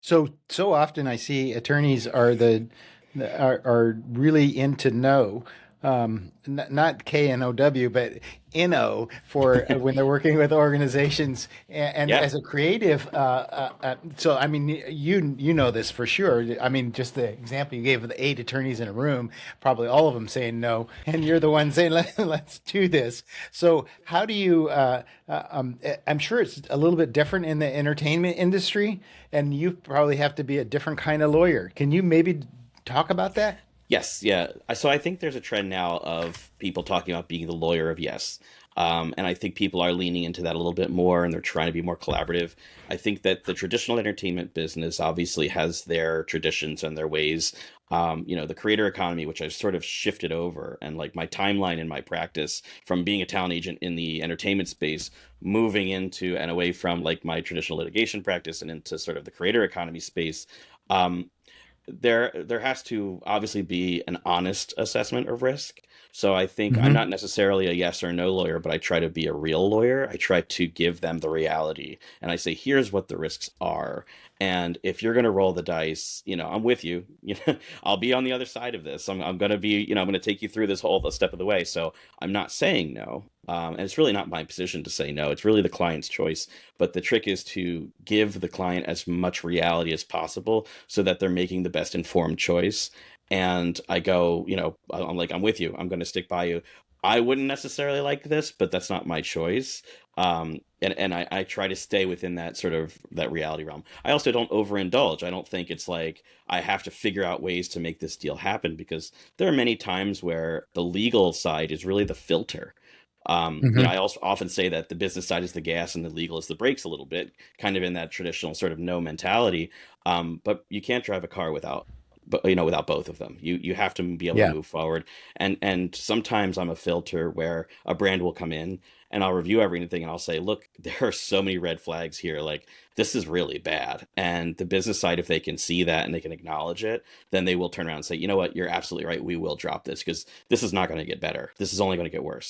So often I see attorneys are really into no, not KNOW, but NO for when they're working with organizations. And Yeah. as a creative, so I mean, you know this for sure. I mean, just the example you gave of the eight attorneys in a room, probably all of them saying no, and you're the one saying let's do this. So how do you? I'm sure it's a little bit different in the entertainment industry, and you probably have to be a different kind of lawyer. Can you maybe talk about that? Yes, yeah. So I think there's a trend now of people talking about being the lawyer of yes. And I think people are leaning into that a little bit more and they're trying to be more collaborative. I think that the traditional entertainment business obviously has their traditions and their ways. The creator economy, which I've sort of shifted over, and like my timeline in my practice from being a talent agent in the entertainment space, moving into and away from like my traditional litigation practice and into sort of the creator economy space. Um, there has to obviously be an honest assessment of risk. So I think I'm not Hmm. necessarily a yes or no lawyer, but I try to be a real lawyer. I try to give them the reality and I say, here's what the risks are. And if you're going to roll the dice, I'm with you. I'll be on the other side of this. I'm going to be, I'm going to take you through this whole step of the way. So I'm not saying no. And it's really not my position to say no. It's really the client's choice. But the trick is to give the client as much reality as possible so that they're making the best informed choice. And I go, I'm like, I'm with you. I'm going to stick by you. I wouldn't necessarily like this, but that's not my choice. And I try to stay within that sort of that reality realm. I also don't overindulge. I don't think it's like I have to figure out ways to make this deal happen because there are many times where the legal side is really the filter. I Hmm. also often say that the business side is the gas and the legal is the brakes a little bit, kind of in that traditional sort of no mentality. But you can't drive a car without both of them. You have to be able to Yeah. move forward. And sometimes I'm a filter where a brand will come in and I'll review everything and I'll say, look, there are so many red flags here. Like this is really bad. And the business side, if they can see that and they can acknowledge it, then they will turn around and say, you know what, you're absolutely right. We will drop this because this is not going to get better. This is only going to get worse.